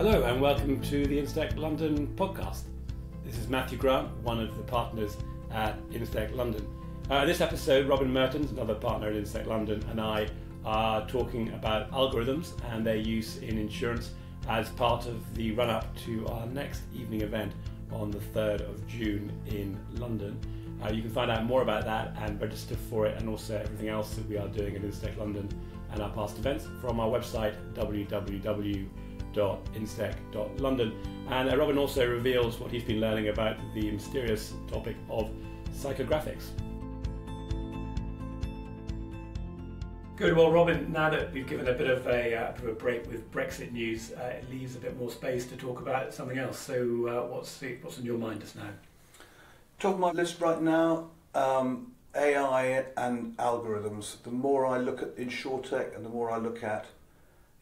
Hello and welcome to the InsTech London Podcast. This is Matthew Grant, one of the partners at InsTech London. This episode, Robin Merttens, another partner at InsTech London, and I are talking about algorithms and their use in insurance as part of the run-up to our next evening event on the 3rd of June in London. You can find out more about that and register for it, and also everything else that we are doing at InsTech London and our past events from our website www.instech.london. And Robin also reveals what he's been learning about the mysterious topic of psychographics. Good. Well, Robin, now that we've given a bit of a break with Brexit news, it leaves a bit more space to talk about something else. So what's on your mind just now? Top of my list right now, AI and algorithms. The more I look at insurtech and the more I look at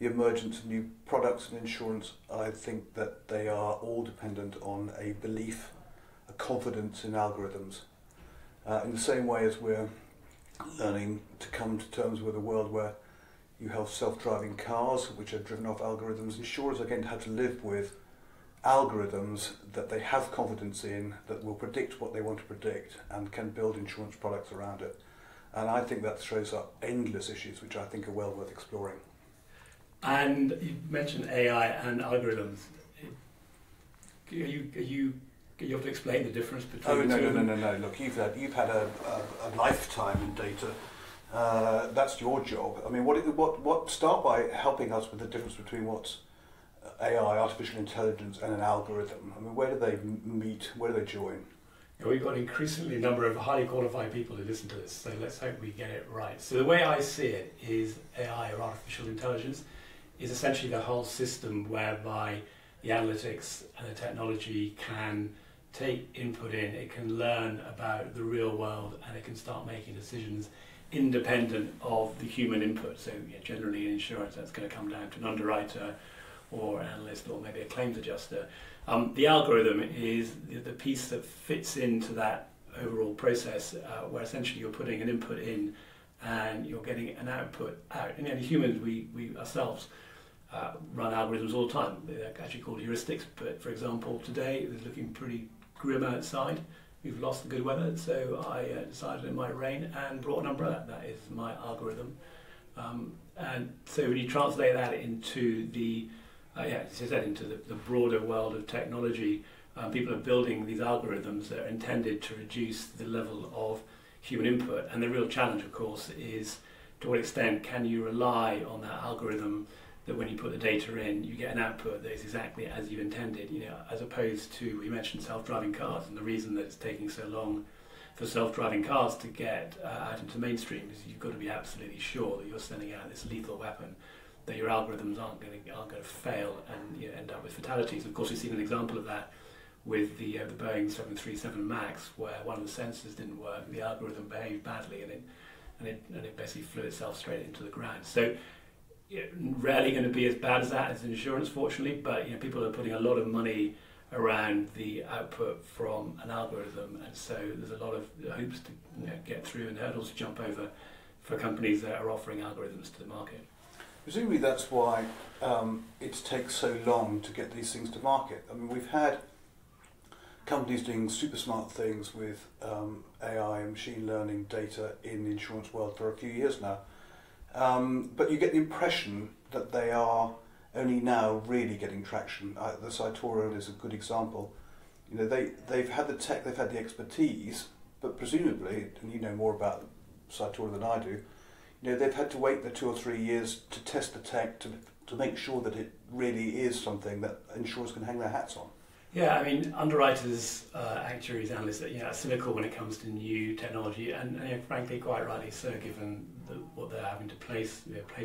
the emergence of new products in insurance, I think that they are all dependent on a belief, a confidence in algorithms. In the same way as we're learning to come to terms with a world where you have self-driving cars which are driven off algorithms, insurers are going to have to live with algorithms that they have confidence in, that will predict what they want to predict and can build insurance products around it. And I think that throws up endless issues which I think are well worth exploring. And you mentioned AI and algorithms. You have to explain the difference between the two? No. Look, you've had a lifetime in data. That's your job. I mean, what start by helping us with the difference between what's AI, artificial intelligence, and an algorithm. I mean, where do they meet? Where do they join? Yeah, we've got an increasingly number of highly qualified people who listen to this, so let's hope we get it right. So the way I see it is AI, or artificial intelligence, is essentially the whole system whereby the analytics and the technology can take input in, it can learn about the real world, and it can start making decisions independent of the human input. So generally in insurance, that's going to come down to an underwriter or an analyst or maybe a claims adjuster. The algorithm is the piece that fits into that overall process, where essentially you're putting an input in and you're getting an output out. And humans, we ourselves run algorithms all the time. They're actually called heuristics, but for example, today it's looking pretty grim outside. We've lost the good weather, so I decided it might rain and brought an umbrella. That is my algorithm. And so when you translate that into the into the broader world of technology, people are building these algorithms that are intended to reduce the level of human input. And the real challenge, of course, is to what extent can you rely on that algorithm that when you put the data in, you get an output that is exactly as you intended, as opposed to, we mentioned self-driving cars, and the reason that it's taking so long for self-driving cars to get out into mainstream is you've got to be absolutely sure that you're sending out this lethal weapon, that your algorithms aren't going to fail and end up with fatalities. Of course, we've seen an example of that with the Boeing 737 MAX, where one of the sensors didn't work, the algorithm behaved badly, and it basically flew itself straight into the ground. So, rarely going to be as bad as that as insurance, fortunately, but people are putting a lot of money around the output from an algorithm, and so there's a lot of hoops to get through and hurdles to jump over for companies that are offering algorithms to the market. Presumably that's why it takes so long to get these things to market. I mean, we've had companies doing super smart things with AI and machine learning data in the insurance world for a few years now. But you get the impression that they are only now really getting traction. The Psychographics is a good example. They've had the tech, they've had the expertise, but presumably, and you know more about Psychographics than I do, they've had to wait the 2 or 3 years to test the tech to make sure that it really is something that insurers can hang their hats on. Yeah, I mean, underwriters, actuaries, analysts, are cynical when it comes to new technology, and frankly, quite rightly so, given what they're having to place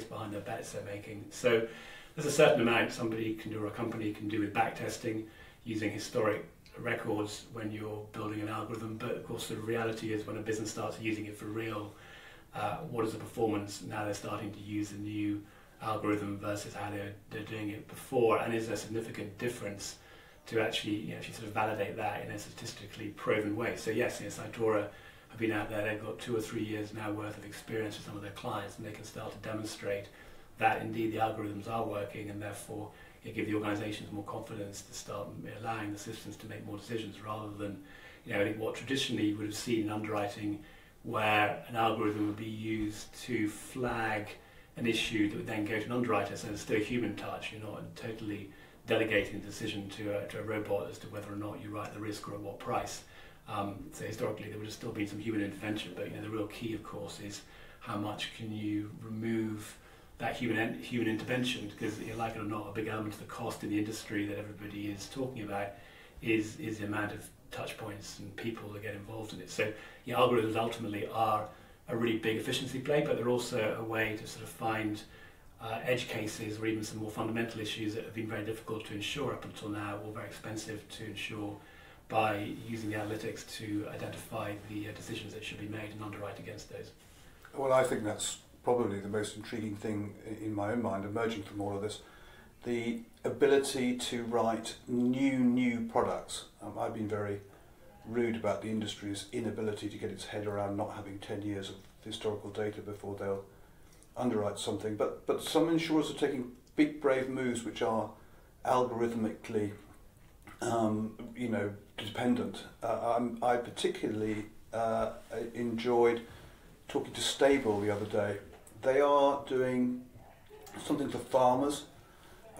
behind the bets they're making. So there's a certain amount somebody can do, or a company can do, with backtesting, using historic records when you're building an algorithm. But of course, the reality is when a business starts using it for real, what is the performance? Now they're starting to use a new algorithm versus how they're doing it before, and is there a significant difference to actually sort of validate that in a statistically proven way? So yes, Psychographics have been out there, they've got 2 or 3 years now worth of experience with some of their clients, and they can start to demonstrate that indeed the algorithms are working, and therefore give the organisations more confidence to start allowing the systems to make more decisions, rather than, I think what traditionally you would have seen in underwriting, where an algorithm would be used to flag an issue that would then go to an underwriter. So there's still a human touch. You're not totally delegating the decision to a robot as to whether or not you write the risk or at what price. So historically there would have still been some human intervention, but the real key, of course, is how much can you remove that human intervention, because like it or not, a big element of the cost in the industry that everybody is talking about is the amount of touch points and people that get involved in it. So algorithms ultimately are a really big efficiency play, but they're also a way to sort of find edge cases or even some more fundamental issues that have been very difficult to insure up until now, or very expensive to insure, by using the analytics to identify the decisions that should be made and underwrite against those. Well, I think that's probably the most intriguing thing in my own mind emerging from all of this. The ability to write new products. I've been very rude about the industry's inability to get its head around not having 10 years of historical data before they'll underwrite something. But some insurers are taking big, brave moves which are algorithmically, dependent. I particularly enjoyed talking to Stable the other day. They are doing something for farmers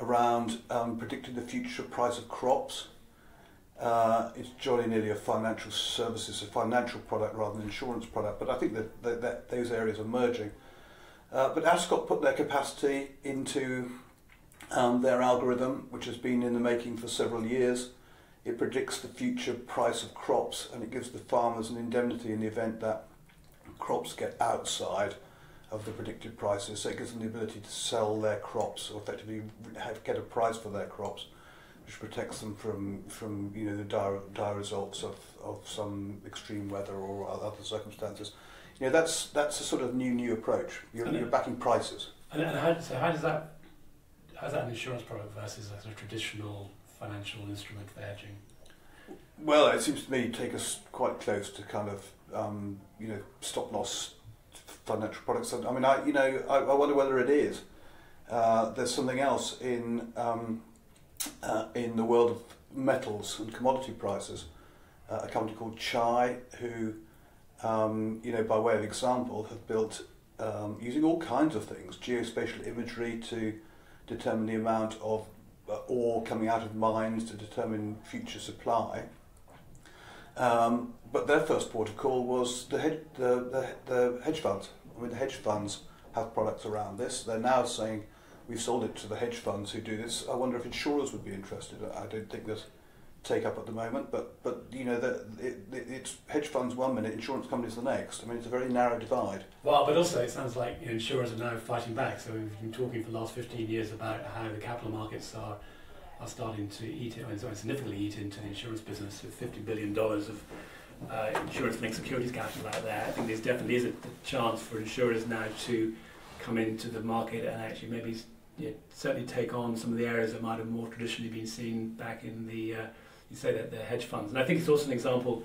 around predicting the future price of crops. It's jolly nearly a financial services, a financial product rather than an insurance product, but I think that those areas are merging. But Ascot put their capacity into their algorithm, which has been in the making for several years. It predicts the future price of crops, and it gives the farmers an indemnity in the event that crops get outside of the predicted prices. So it gives them the ability to sell their crops, or effectively get a price for their crops, which protects them from the dire results of some extreme weather or other circumstances. That's a sort of new approach. You're backing prices. And how does that an insurance product versus a sort of traditional financial instrument for hedging? Well, it seems to me take us quite close to kind of stop loss financial products. I mean, I wonder whether it is. There's something else in the world of metals and commodity prices. A company called Chai, who by way of example, have built using all kinds of things, geospatial imagery to determine the amount of ore coming out of mines to determine future supply. But their first port of call was the hedge funds. I mean, the hedge funds have products around this. They're now saying, we've sold it to the hedge funds who do this. I wonder if insurers would be interested. I don't think there's take up at the moment, but it's hedge funds one minute, insurance companies the next. I mean, it's a very narrow divide. Well, but also it sounds like insurers are now fighting back. So we've been talking for the last 15 years about how the capital markets are starting to significantly eat into the insurance business, with $50 billion of insurance-linked securities capital out there. I think there's definitely is a chance for insurers now to come into the market and actually maybe certainly take on some of the areas that might have more traditionally been seen back in the the hedge funds. And I think it's also an example,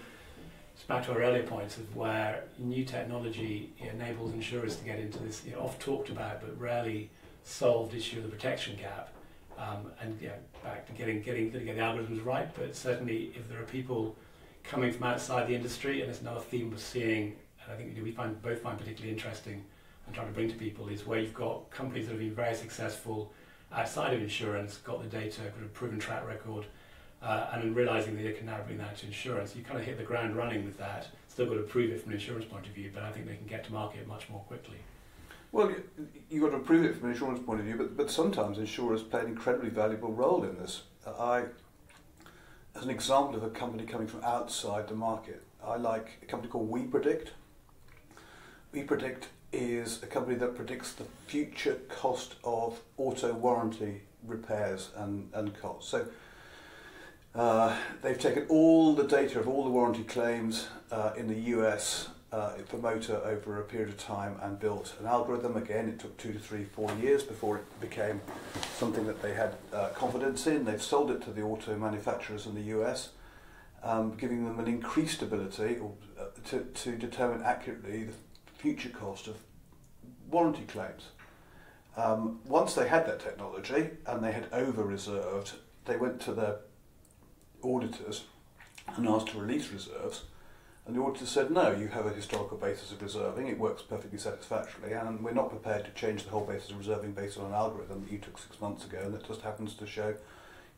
it's back to our earlier points, of where new technology enables insurers to get into this oft talked about but rarely solved issue of the protection gap. And back to getting the algorithms right, but certainly if there are people coming from outside the industry, and it's another theme we're seeing, and I think we both find particularly interesting and trying to bring to people, is where you've got companies that have been very successful outside of insurance, got the data, got a proven track record, and then realising that they can now bring that to insurance. You kind of hit the ground running with that. Still got to prove it from an insurance point of view, but I think they can get to market much more quickly. Well, you've got to prove it from an insurance point of view, but sometimes insurers play an incredibly valuable role in this. As an example of a company coming from outside the market, I like a company called WePredict. WePredict is a company that predicts the future cost of auto warranty repairs and costs. So they've taken all the data of all the warranty claims in the US for motor over a period of time and built an algorithm. Again, it took 2 to 3, 4 years before it became something that they had confidence in. They've sold it to the auto manufacturers in the US, giving them an increased ability to determine accurately the future cost of warranty claims. Once they had that technology and they had over-reserved, they went to their auditors and asked to release reserves, and the auditors said, no, you have a historical basis of reserving, it works perfectly satisfactorily, and we're not prepared to change the whole basis of reserving based on an algorithm that you took 6 months ago, and that just happens to show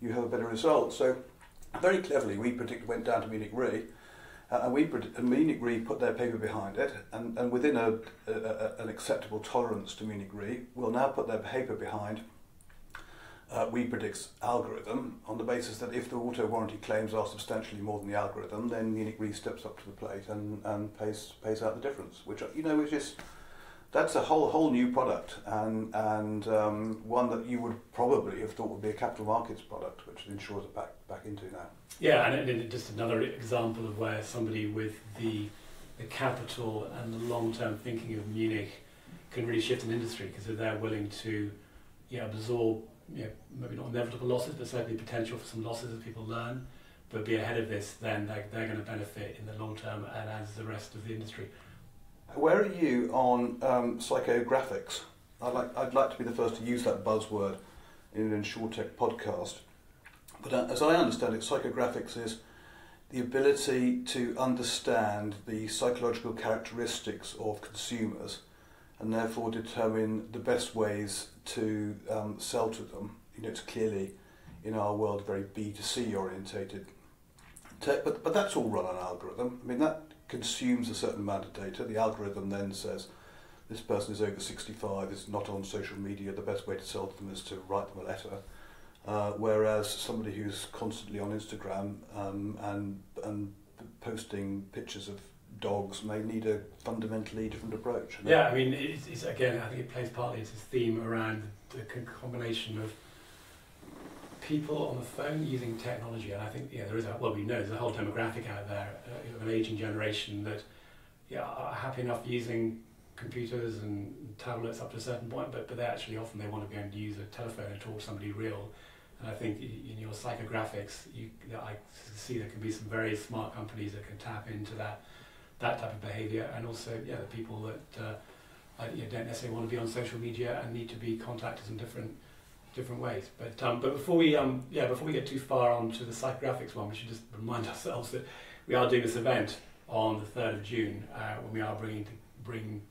you have a better result. So very cleverly, we went down to Munich Re, and Munich Re put their paper behind it, and within an acceptable tolerance to Munich Re, will now put their paper behind WePredict's algorithm on the basis that if the auto warranty claims are substantially more than the algorithm, then Munich Re steps up to the plate and pays out the difference. Which that's a whole new product, and one that you would probably have thought would be a capital markets product, which the insurers are back into now. Yeah, and just another example of where somebody with the capital and the long-term thinking of Munich can really shift an industry, because if they're willing to absorb maybe not inevitable losses, but certainly potential for some losses as people learn, but be ahead of this, then they're going to benefit in the long term, and as the rest of the industry. Where are you on psychographics? I'd like to be the first to use that buzzword in an InsTech podcast. But as I understand it, psychographics is the ability to understand the psychological characteristics of consumers and therefore determine the best ways to sell to them. It's clearly, in our world, very B2C orientated. But that's all run on algorithm. I mean, that consumes a certain amount of data. The algorithm then says, this person is over 65, is not on social media, the best way to sell to them is to write them a letter. Whereas somebody who's constantly on Instagram and posting pictures of dogs may need a fundamentally different approach. Yeah, I mean, it's again, I think it plays partly into this theme around the combination of people on the phone using technology, and I think there's a whole demographic out there of an aging generation that are happy enough using computers and tablets up to a certain point, but they actually often they want to be able to use a telephone and talk to somebody real. And I think in your psychographics, I see there can be some very smart companies that can tap into that type of behaviour, and also the people that don't necessarily want to be on social media and need to be contacted in different ways. But before we get too far onto the psychographics one, we should just remind ourselves that we are doing this event on the 3rd of June when we are bring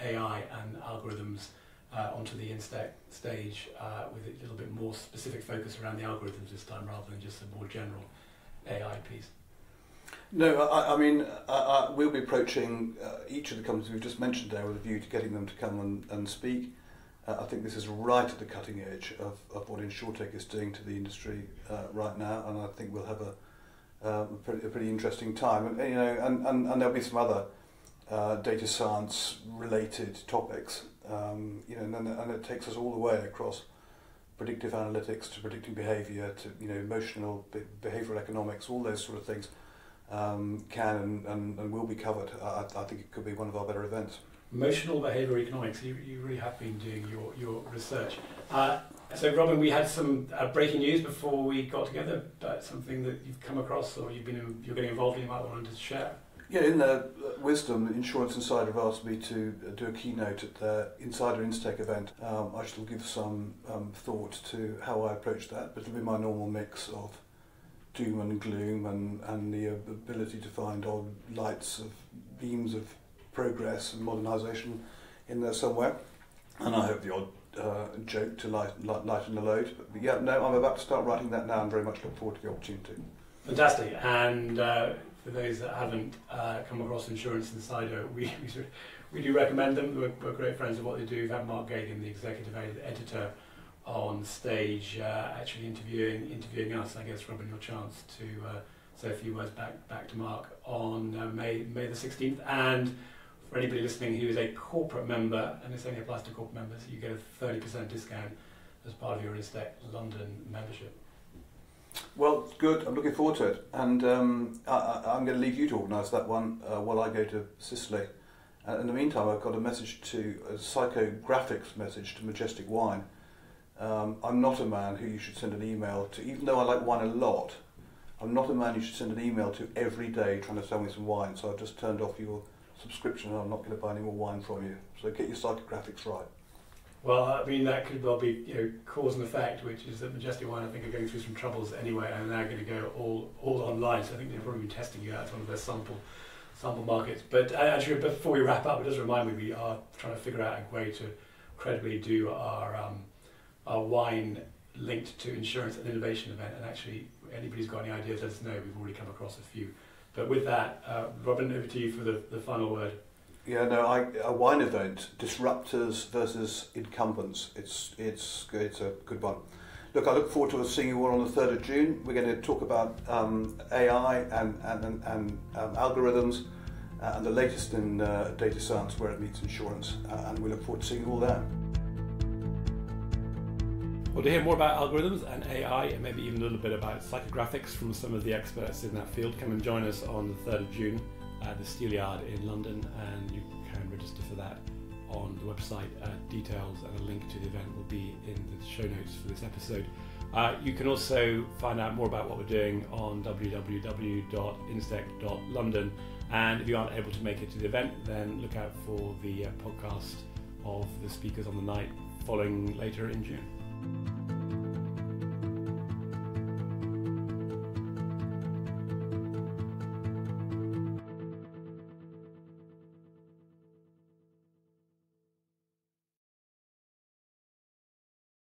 AI and algorithms onto the InsTech stage with a little bit more specific focus around the algorithms this time rather than just a more general AI piece. No, I mean, we'll be approaching each of the companies we've just mentioned there with a view to getting them to come and speak. I think this is right at the cutting edge of what InsTech is doing to the industry right now, and I think we'll have a pretty interesting time. And there'll be some other data science related topics, and it takes us all the way across predictive analytics to predicting behaviour to emotional behavioural economics, all those sort of things. Can and will be covered. I think it could be one of our better events. Emotional behavioural economics, you really have been doing your research. So Robin, we had some breaking news before we got together, but something that you've come across or you're getting involved in, you might want to share. Yeah, in their wisdom, Insurance Insider have asked me to do a keynote at their Insider InsTech event. I shall give some thought to how I approach that, but it'll be my normal mix of doom and gloom and the ability to find odd lights of beams of progress and modernisation in there somewhere, and I hope the odd joke to lighten the load. But yeah, no, I'm about to start writing that now and very much look forward to the opportunity. Fantastic. And for those that haven't come across Insurance Insider, we do recommend them. We're great friends of what they do. We've had Mark Gagan, the executive editor, on stage actually interviewing us. I guess, Robin, your chance to say a few words back to Mark on May the 16th. And for anybody listening who is a corporate member, and this only applies to corporate members, you get a 30% discount as part of your InsTech London membership. Well, good. I'm looking forward to it, and I'm going to leave you to organise that one while I go to Sicily. In the meantime, I've got a psychographics message to Majestic Wine. I'm not a man who you should send an email to, even though I like wine a lot. I'm not a man you should send an email to every day trying to sell me some wine, so I've just turned off your subscription and I'm not going to buy any more wine from you. So get your psychographics right. Well, I mean, that could well be cause and effect, which is that Majestic Wine, I think, are going through some troubles anyway, and are now going to go all online. So I think they've probably been testing you out as one of their sample markets. But actually, before we wrap up, it does remind me we are trying to figure out a way to credibly do our wine linked to insurance and innovation event. And actually, anybody's got any ideas, let us know. We've already come across a few. But with that, Robin, over to you for the final word. Yeah, no, a wine event, disruptors versus incumbents. It's a good one. Look, I look forward to seeing you all on the 3rd of June. We're going to talk about AI and algorithms and the latest in data science where it meets insurance. And we look forward to seeing you all there. Well, to hear more about algorithms and AI, and maybe even a little bit about psychographics from some of the experts in that field, come and join us on the 3rd of June at the Steelyard in London, and you can register for that on the website. Details and a link to the event will be in the show notes for this episode. You can also find out more about what we're doing on www.instech London, and if you aren't able to make it to the event, then look out for the podcast of the speakers on the night following later in June.